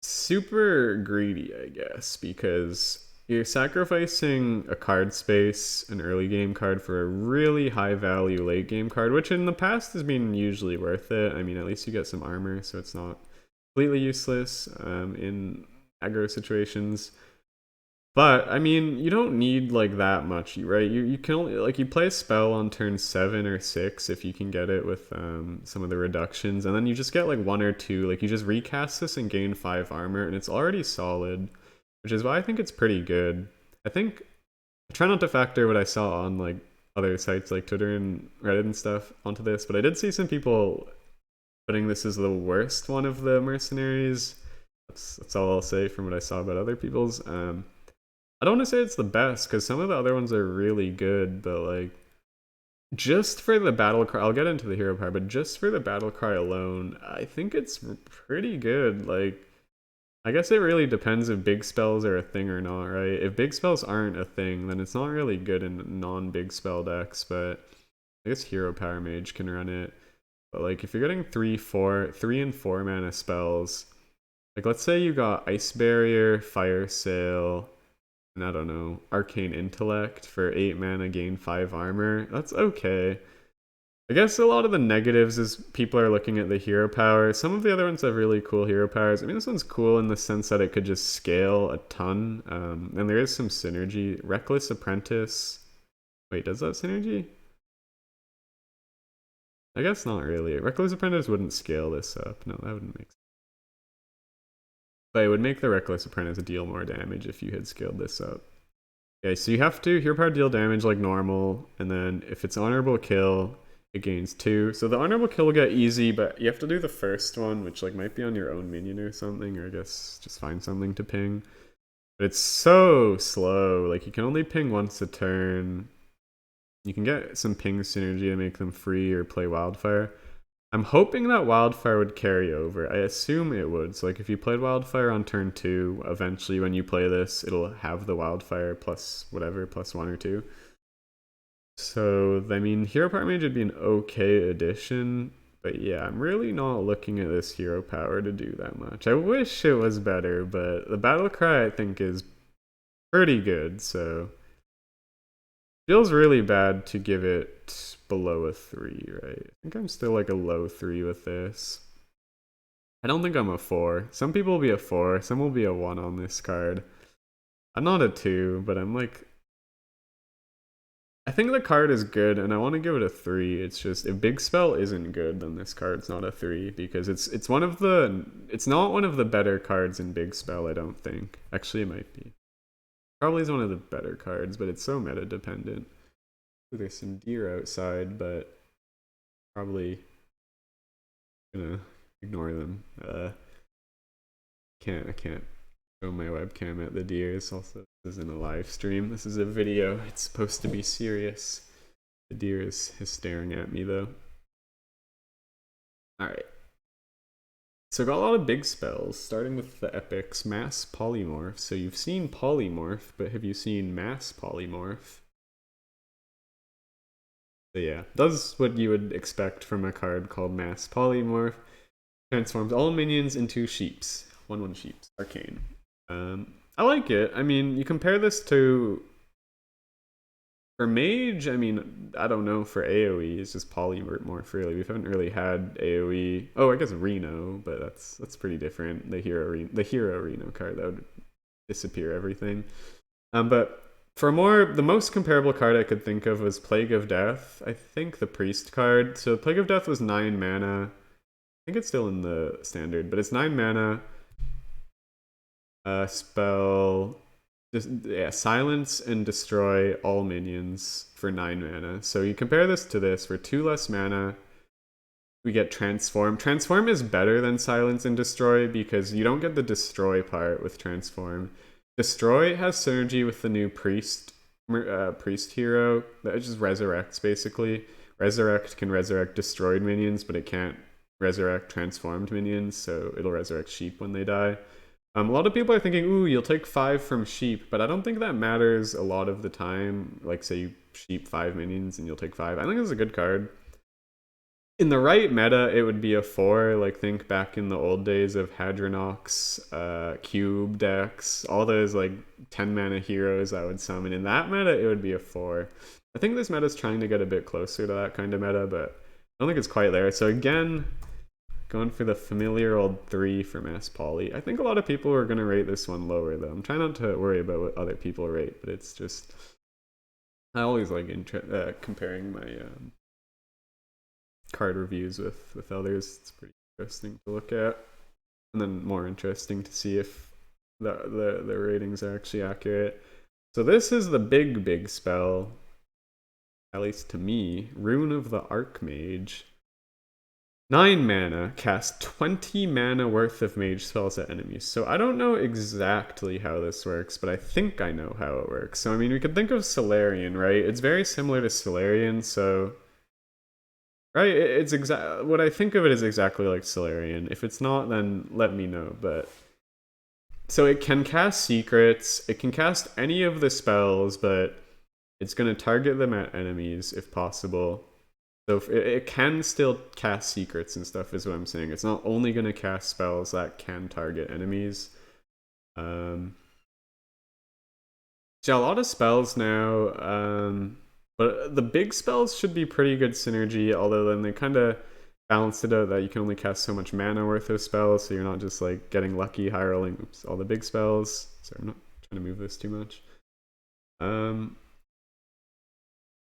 super greedy, I guess, because you're sacrificing a card space, an early game card, for a really high value late game card, which in the past has been usually worth it. I mean, at least you get some armor, so it's not completely useless in aggro situations. But I mean, you don't need like that much, right? You can only, like, you play a spell on turn 7 or 6 if you can get it with some of the reductions, and then you just get like 1 or 2. Like, you just recast this and gain 5 armor, and it's already solid, which is why I think it's pretty good. I try not to factor what I saw on like other sites like Twitter and Reddit and stuff onto this, but I did see some people putting this as the worst one of the mercenaries. That's all I'll say from what I saw about other people's. I don't want to say it's the best, because some of the other ones are really good, but like, just for the battle cry, I'll get into the hero power, but just for the battle cry alone, I think it's pretty good. Like, I guess it really depends if big spells are a thing or not, right? If big spells aren't a thing, then it's not really good in non-big spell decks, but I guess hero power mage can run it. But like, if you're getting 3 and 4 mana spells, like let's say you got Ice Barrier, Fire Sail, and I don't know, Arcane Intellect for 8 mana, gain 5 armor. That's okay. I guess a lot of the negatives is people are looking at the hero power. Some of the other ones have really cool hero powers. I mean, this one's cool in the sense that it could just scale a ton. And there is some synergy. Reckless Apprentice. Wait, does that synergy? I guess not really. Reckless Apprentice wouldn't scale this up. No, that wouldn't make sense. But it would make the Reckless Apprentice deal more damage if you had scaled this up. Okay, so you have to hero power deal damage like normal, and then if it's honorable kill, it gains 2. So the honorable kill will get easy, but you have to do the first one, which like might be on your own minion or something, or I guess just find something to ping. But it's so slow. Like, you can only ping once a turn. You can get some ping synergy to make them free or play Wildfire. I'm hoping that Wildfire would carry over. I assume it would. So like, if you played Wildfire on turn 2, eventually when you play this, it'll have the Wildfire plus whatever, plus 1 or 2. So, I mean, Hero Power Mage would be an okay addition, But yeah, I'm really not looking at this hero power to do that much. I wish it was better, but the battle cry I think is pretty good, so feels really bad to give it below a 3, right? I think I'm still like a low 3 with this. I don't think I'm a 4. Some people will be a 4, some will be a 1 on this card. I'm not a 2, but I'm like, I think the card is good and I want to give it a 3. It's just if Big Spell isn't good, then this card's not a 3 because it's not one of the better cards in Big Spell, I don't think. Actually it might be. Probably is one of the better cards, but it's so meta dependent. There's some deer outside, but probably gonna ignore them. I can't show my webcam at the deers. Also, this isn't a live stream. This is a video. It's supposed to be serious. The deer is staring at me though. Alright. So I got a lot of big spells, starting with the epics. Mass Polymorph. So you've seen Polymorph, but have you seen Mass Polymorph? So yeah, does what you would expect from a card called Mass Polymorph. Transforms all minions into sheeps. 1/1 sheeps. Arcane. I like it. I mean, you compare this to... For Mage, I mean, I don't know, for AoE, it's just Polymorph, really. We haven't really had AoE... Oh, I guess Reno, but that's pretty different. The hero Reno card, that would disappear everything. But for the most comparable card I could think of was Plague of Death. I think the Priest card. So Plague of Death was 9 mana. I think it's still in the standard, but it's 9 mana. Spell, silence and destroy all minions for 9 mana. So you compare this to this, for 2 less mana, we get Transform. Transform is better than silence and destroy because you don't get the destroy part with Transform. Destroy has synergy with the new priest hero that just resurrects basically. Resurrect can resurrect destroyed minions, but it can't resurrect transformed minions, so it'll resurrect sheep when they die. A lot of people are thinking, ooh, you'll take 5 from sheep, but I don't think that matters a lot of the time. Like, say you sheep 5 minions and you'll take 5. I think it's a good card. In the right meta, it would be a 4. Like, think back in the old days of Hadronox, Cube decks, all those, like, 10 mana heroes I would summon. In that meta, it would be a 4. I think this meta is trying to get a bit closer to that kind of meta, but I don't think it's quite there. So again, going for the familiar old 3 for Mass Poly. I think a lot of people are going to rate this one lower, though. I'm trying not to worry about what other people rate, but it's just... I always like comparing my... card reviews with others. It's pretty interesting to look at, and then more interesting to see if the ratings are actually accurate. So this is the big spell, at least to me. Rune of the Archmage. 9 mana, cast 20 mana worth of mage spells at enemies. So I don't know exactly how this works, but I think I know how it works. So I mean, we could think of Solarian, right? It's very similar to Solarian, so... Right, it's what I think of it is exactly like Solarian. If it's not, then let me know. But so it can cast secrets, it can cast any of the spells, but it's going to target them at enemies if possible. So it can still cast secrets and stuff is what I'm saying. It's not only going to cast spells that can target enemies. So a lot of spells now. But the big spells should be pretty good synergy, although then they kind of balance it out that you can only cast so much mana worth of spells, so you're not just like getting lucky high rolling all the big spells. Sorry, I'm not trying to move this too much.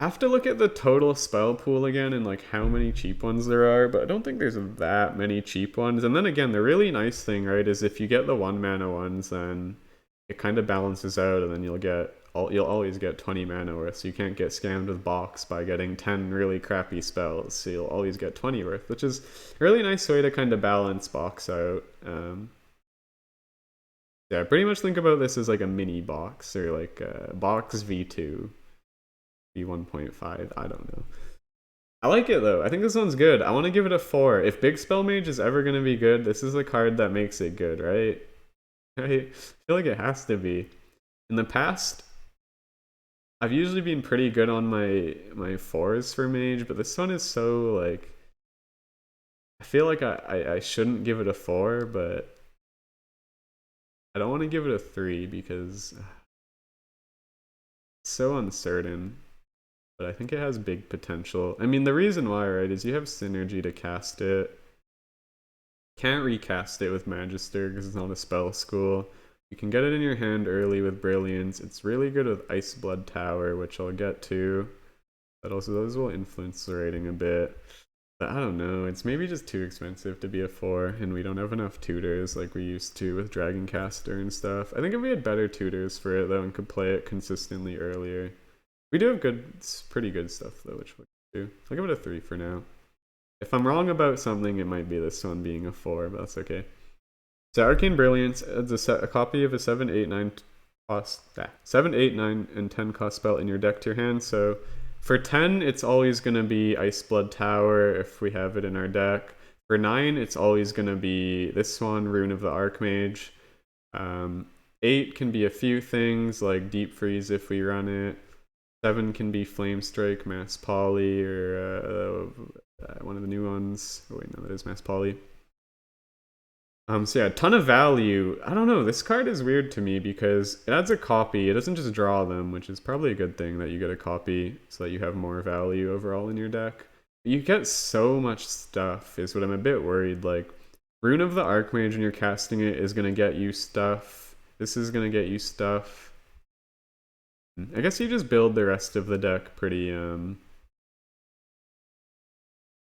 I have to look at the total spell pool again and like how many cheap ones there are, but I don't think there's that many cheap ones. And then again, the really nice thing, right, is if you get the 1 mana ones, then it kind of balances out, and then you'll always get 20 mana worth, so you can't get scammed with box by getting 10 really crappy spells, so you'll always get 20 worth, which is a really nice way to kind of balance box out. Yeah, pretty much think about this as like a mini box, or like a box v2, v1.5, I don't know. I like it though. I think this one's good. I want to give it a 4. If Big Spell Mage is ever going to be good, this is the card that makes it good, right? I feel like it has to be. In the past, I've usually been pretty good on my 4s for Mage, but this one is so like... I feel like I shouldn't give it a 4, but I don't want to give it a 3 because it's so uncertain. But I think it has big potential. I mean, the reason why, right, is you have synergy to cast it. Can't recast it with Magister because it's not a spell school. You can get it in your hand early with Brilliance. It's really good with Ice Blood Tower, which I'll get to. But also those will influence the rating a bit. But I don't know, it's maybe just too expensive to be a 4, and we don't have enough tutors like we used to with Dragoncaster and stuff. I think if we had better tutors for it though and could play it consistently earlier. We do have pretty good stuff though, which we'll do. I'll give it a 3 for now. If I'm wrong about something, it might be this one being a 4, but that's okay. So Arcane Brilliance adds a copy of a 7, 8, 9 cost 7, 8, 9, and 10 cost spell in your deck to your hand. So for 10, it's always gonna be Ice Blood Tower if we have it in our deck. For 9, it's always gonna be this one, Rune of the Archmage. 8 can be a few things like Deep Freeze if we run it. 7 can be Flame Strike, Mass Poly, or one of the new ones. Oh wait, no, that is Mass Poly. So yeah, a ton of value. I don't know, this card is weird to me because it adds a copy. It doesn't just draw them, which is probably a good thing that you get a copy so that you have more value overall in your deck. But you get so much stuff is what I'm a bit worried. Like, Rune of the Archmage when you're casting it is going to get you stuff. This is going to get you stuff. I guess you just build the rest of the deck pretty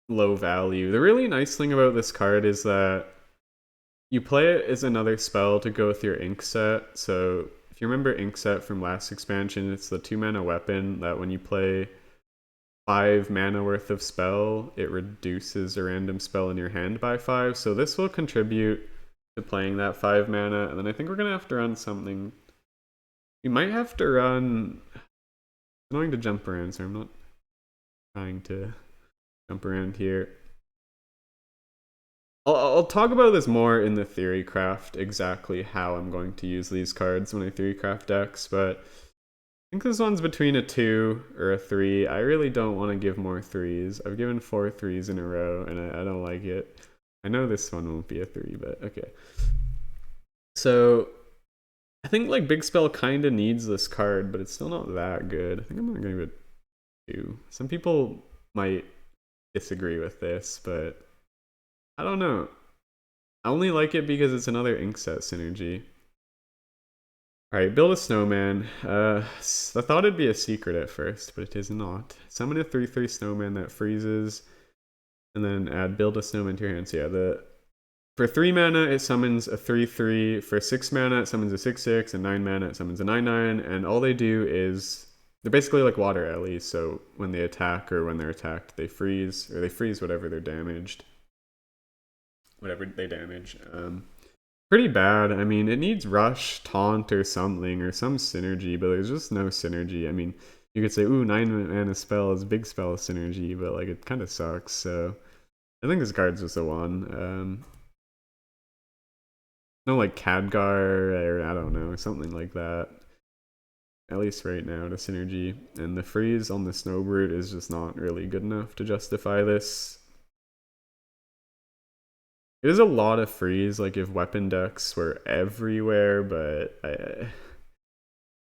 low value. The really nice thing about this card is that you play it as another spell to go with your ink set. So if you remember ink set from last expansion, it's the 2 mana weapon that when you play 5 mana worth of spell, it reduces a random spell in your hand by 5. So this will contribute to playing that 5 mana. And then I think we're gonna have to run something. We might have to run. It's annoying to jump around, so I'm not trying to jump around here. I'll talk about this more in the theory craft, exactly how I'm going to use these cards when I theory craft decks, but I think this one's between a 2 or a 3. I really don't want to give more 3s. I've given 4 3s in a row, and I don't like it. I know this one won't be a 3, but okay. So I think like Big Spell kind of needs this card, but it's still not that good. I think I'm gonna give it 2. Some people might disagree with this, but I don't know. I only like it because it's another ink set synergy. Alright, build a snowman. I thought it'd be a secret at first, but it is not. Summon a 3/3 snowman that freezes, and then add build a snowman to your hand. So yeah, for 3 mana it summons a 3/3. For 6 mana it summons a 6/6, and 9 mana it summons a 9/9, and all they do is they're basically like water alleys. So when they attack or when they're attacked, they freeze, or they freeze whatever they're damaged. Whatever they damage. Pretty bad. I mean, it needs rush, taunt, or something, or some synergy, but there's just no synergy. I mean, you could say, ooh, 9 mana spell is big spell synergy, but like it kind of sucks. So I think this card's just a 1. No, like Khadgar, or I don't know, something like that. At least right now to synergy. And the freeze on the Snowbrute is just not really good enough to justify this. It is a lot of freeze, like if weapon decks were everywhere, but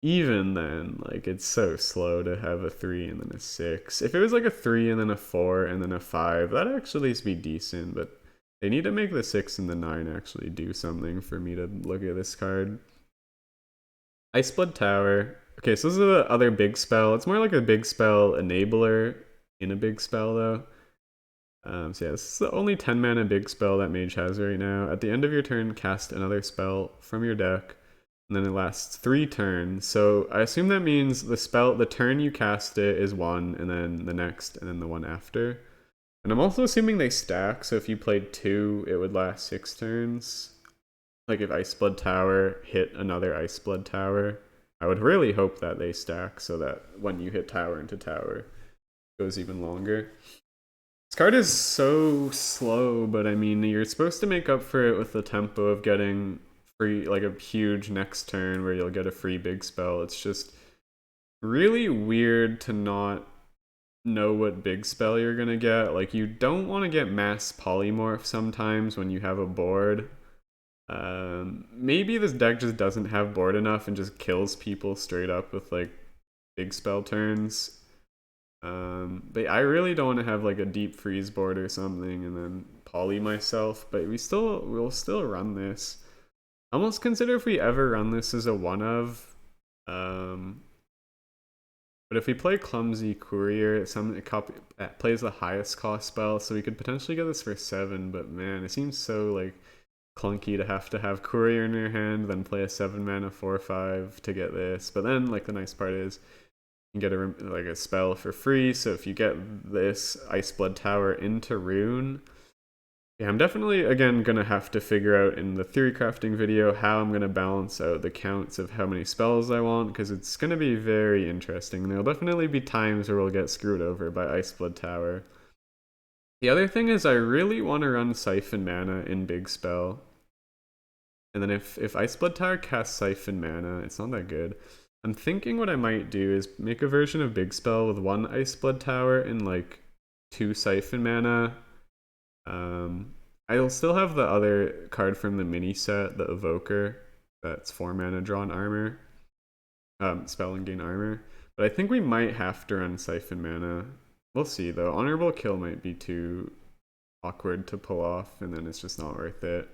even then, like it's so slow to have a 3 and then a 6. If it was like a 3 and then a 4 and then a 5, that'd actually be decent, but they need to make the 6 and the 9 actually do something for me to look at this card. Ice Blood Tower. Okay, so this is the other big spell. It's more like a big spell enabler in a big spell though. So yeah, this is the only 10 mana big spell that Mage has right now. At the end of your turn, cast another spell from your deck, and then it lasts 3 turns. So I assume that means the turn you cast it is 1, and then the next, and then the one after. And I'm also assuming they stack, so if you played 2, it would last 6 turns. Like if Ice Blood Tower hit another Ice Blood Tower, I would really hope that they stack so that when you hit tower into tower, it goes even longer. This card is so slow, but I mean, you're supposed to make up for it with the tempo of getting free, like a huge next turn where you'll get a free big spell. It's just really weird to not know what big spell you're gonna get. Like, you don't want to get mass polymorph sometimes when you have a board. Maybe this deck just doesn't have board enough and just kills people straight up with like big spell turns. But I really don't want to have like a deep freeze board or something and then poly myself. But we'll still run this. I almost consider if we ever run this as a one of. But if we play Clumsy Courier, it plays the highest cost spell, so we could potentially get this for 7, but man, it seems so like clunky to have Courier in your hand, then play a 7 mana 4/5 to get this. But then like the nice part is you can get a spell for free, so if you get this Iceblood Tower into Rune, yeah, I'm definitely, again, going to have to figure out in the theory crafting video how I'm going to balance out the counts of how many spells I want, because it's going to be very interesting. There'll definitely be times where we'll get screwed over by Iceblood Tower. The other thing is I really want to run Siphon Mana in Big Spell. And then if Iceblood Tower casts Siphon Mana, it's not that good. I'm thinking what I might do is make a version of Big Spell with 1 Iceblood Tower and like 2 Siphon Mana. I'll still have the other card from the mini set, the Evoker, that's 4 mana, draw an armor, spell and gain armor. But I think we might have to run Siphon Mana. We'll see though. Honorable Kill might be too awkward to pull off, and then it's just not worth it.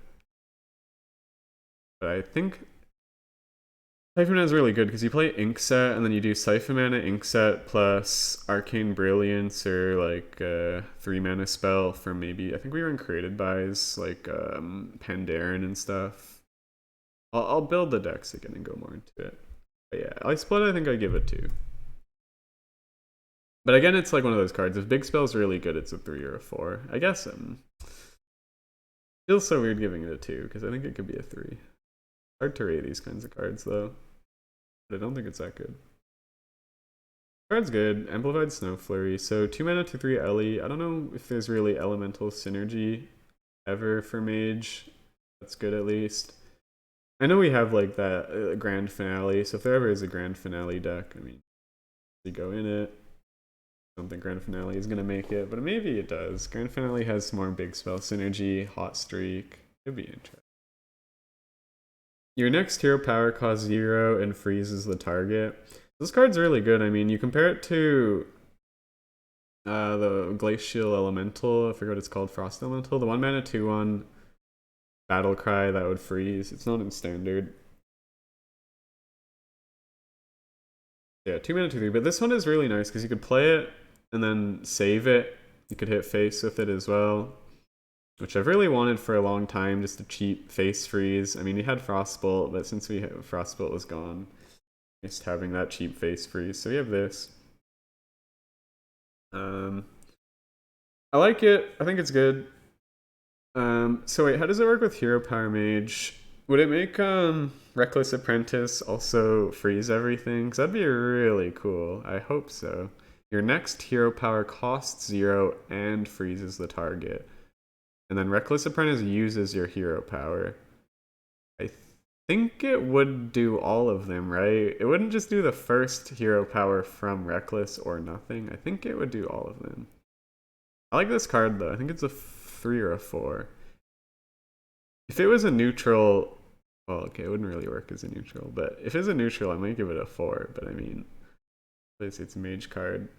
But I think Siphon Mana is really good because you play Ink Set and then you do Siphon Mana, Ink Set plus Arcane Brilliance or like 3 mana spell from maybe, I think we run Created Bys like Pandaren and stuff. I'll build the decks again and go more into it. But yeah, Iceblood I think I give it 2. But again, it's like one of those cards. If Big Spell's really good, it's a 3 or a 4. I guess feels so weird giving it a 2 because I think it could be a 3. Hard to rate these kinds of cards though, but I don't think it's that good. Card's good. Amplified Snow Flurry. So 2 mana to 3 Ellie. I don't know if there's really elemental synergy ever for Mage. That's good at least. I know we have like that Grand Finale, so if there ever is a Grand Finale deck, I mean, we go in it. I don't think Grand Finale is gonna make it, but maybe it does. Grand Finale has more big spell synergy, Hot Streak. It'd be interesting. Your next hero power costs 0 and freezes the target. This card's really good. I mean, you compare it to the Glacial Elemental, I forget what it's called, Frost Elemental, the 1 mana 2/1 Battle Cry that would freeze. It's not in standard. Yeah, 2 mana 2/3, but this one is really nice because you could play it and then save it. You could hit face with it as well, which I've really wanted for a long time, just a cheap face freeze. I mean, we had Frostbolt, but since Frostbolt was gone, just having that cheap face freeze. So we have this. I like it. I think it's good. So wait, how does it work with Hero Power Mage? Would it make Reckless Apprentice also freeze everything? Because that'd be really cool. I hope so. Your next hero power costs 0 and freezes the target. And then Reckless Apprentice uses your hero power. I think it would do all of them, right? It wouldn't just do the first hero power from Reckless or nothing. I think it would do all of them. I like this card though. I think it's a 3 or a 4. If it was a neutral, well, okay, it wouldn't really work as a neutral, but if it's a neutral, I might give it a 4. But I mean, it's a mage card.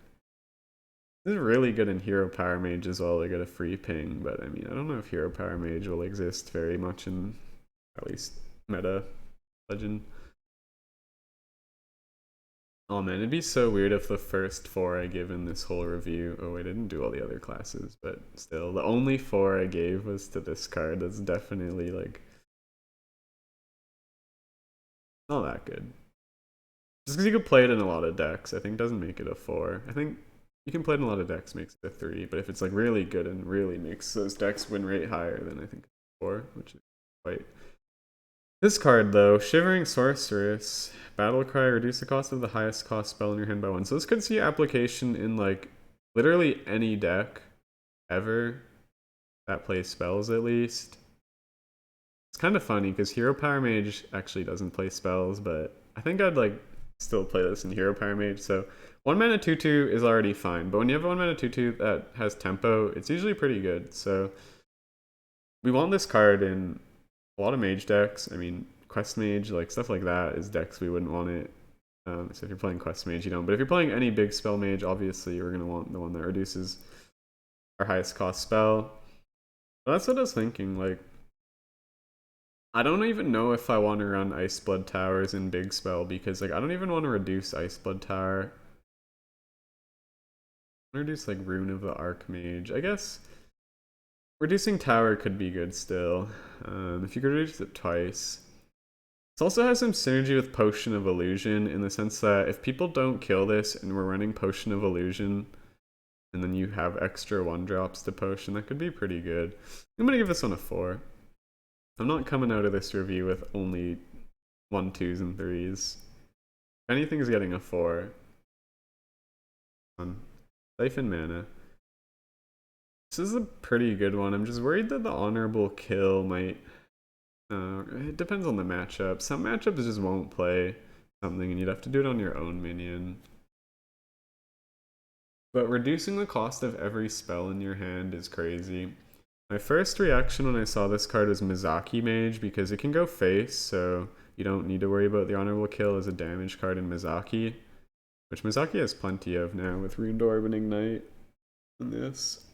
This is really good in Hero Power Mage as well to get a free ping, but I mean, I don't know if Hero Power Mage will exist very much in, at least, meta Legend. Oh man, it'd be so weird if the first 4 I give in this whole review, oh wait, I didn't do all the other classes, but still, the only 4 I gave was to this card. That's definitely like, not that good. Just because you could play it in a lot of decks, I think doesn't make it a 4. I think you can play it in a lot of decks, makes it a 3, but if it's like really good and really makes those decks win rate higher, then I think it's 4, which is quite. This card though, Shivering Sorceress, Battle Cry, reduce the cost of the highest cost spell in your hand by 1. So this could see application in like literally any deck ever that plays spells at least. It's kind of funny because Hero Power Mage actually doesn't play spells, but I think I'd like still play this in Hero Power Mage. So 1 mana 2/2 is already fine, but when you have a 1 mana 2/2 that has tempo, it's usually pretty good. So we want this card in a lot of mage decks. I mean, Quest Mage, like stuff like that is decks we wouldn't want it. So if you're playing Quest Mage, you don't. But if you're playing any big spell mage, obviously you're gonna want the one that reduces our highest cost spell. But that's what I was thinking. Like, I don't even know if I want to run Ice Blood Towers in big spell because like I don't even want to reduce Ice Blood Tower. I want to reduce like Rune of the Archmage. I guess reducing Tower could be good still. If you could reduce it twice. This also has some synergy with Potion of Illusion in the sense that if people don't kill this and we're running Potion of Illusion and then you have extra 1-drops to Potion, that could be pretty good. I'm gonna give this one a 4. I'm not coming out of this review with only 1, 2s, and 3s. If anything's getting a 4. Siphon Mana. This is a pretty good one. I'm just worried that the Honorable Kill might... it depends on the matchup. Some matchups just won't play something and you'd have to do it on your own minion. But reducing the cost of every spell in your hand is crazy. My first reaction when I saw this card was Mizaki Mage because it can go face, so you don't need to worry about the Honorable Kill as a damage card in Mizaki, which Mizaki has plenty of now with Rune Orb and Ignite and this.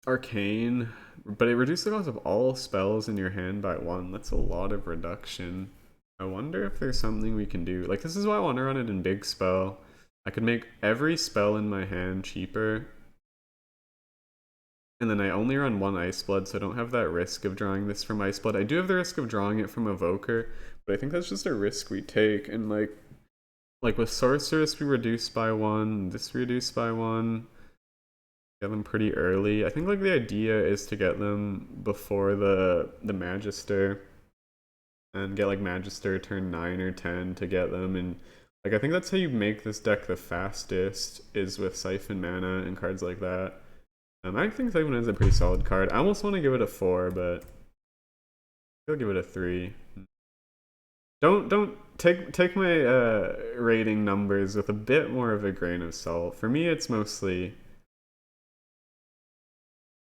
Arcane, but it reduced the cost of all spells in your hand by 1. That's a lot of reduction. I wonder if there's something we can do. Like, this is why I want to run it in big spell. I could make every spell in my hand cheaper. And then I only run 1 Ice Blood, so I don't have that risk of drawing this from Ice Blood. I do have the risk of drawing it from Evoker, but I think that's just a risk we take. And like with Sorceress, we reduce by 1, this reduced by 1. Get them pretty early. I think like the idea is to get them before the Magister and get like Magister turn 9 or 10 to get them. And like I think that's how you make this deck the fastest, is with Siphon Mana and cards like that. I think Siphon Mana is a pretty solid card. I almost want to give it a 4, but I'll give it a 3. Don't take my rating numbers with a bit more of a grain of salt. For me, it's mostly,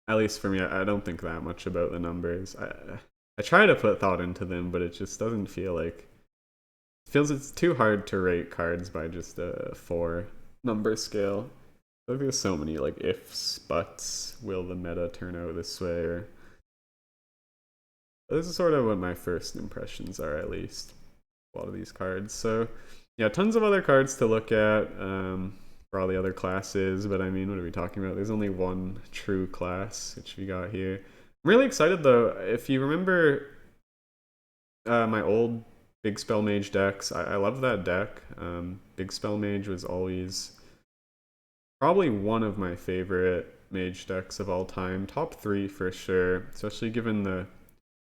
at least for me, I don't think that much about the numbers. I try to put thought into them, but it just doesn't feel like... It feels it's too hard to rate cards by just a 4 number scale. I think there's so many like ifs, buts, will the meta turn out this way, or... This is sort of what my first impressions are, at least. A lot of these cards. So yeah, tons of other cards to look at for all the other classes, but I mean, what are we talking about? There's only one true class, which we got here. I'm really excited though. If you remember my old Big Spell Mage decks, I love that deck. Big Spell Mage was always probably one of my favorite mage decks of all time. Top 3 for sure, especially given the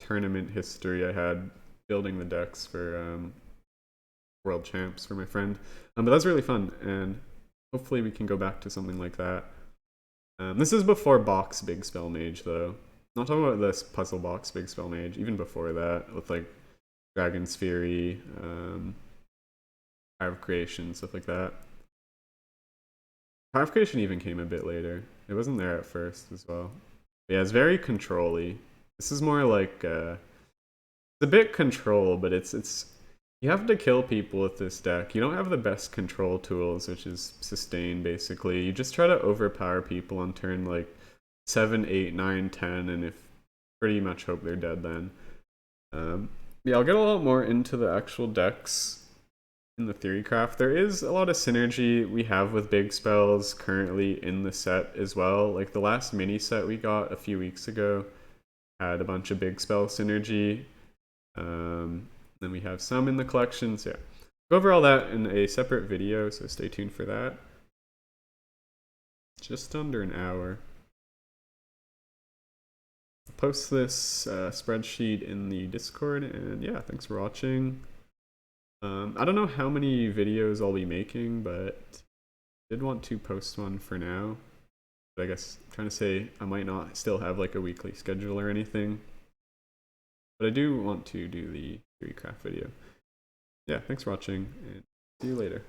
tournament history I had building the decks for World Champs for my friend. But that's really fun, and hopefully we can go back to something like that. This is before box Big Spell Mage though. Not talking about this puzzle box Big Spell Mage, even before that, with like Dragon's Fury, Power of Creation, stuff like that. Power of Creation even came a bit later. It wasn't there at first as well. But yeah, it's very control-y. This is more like it's a bit control, but it's you have to kill people with this deck. You don't have the best control tools, which is sustain basically. You just try to overpower people on turn like 7, 8, 9, 10, and if pretty much hope they're dead then. Yeah, I'll get a lot more into the actual decks in the theory craft. There is a lot of synergy we have with big spells currently in the set as well. Like the last mini set we got a few weeks ago had a bunch of big spell synergy. Then we have some in the collection, so yeah. Go over all that in a separate video, so stay tuned for that. Just under an hour. I'll post this spreadsheet in the Discord, and yeah, thanks for watching. I don't know how many videos I'll be making, but I did want to post one for now. But I guess I'm trying to say I might not still have like a weekly schedule or anything. But I do want to do the craft video. Yeah, thanks for watching, and see you later.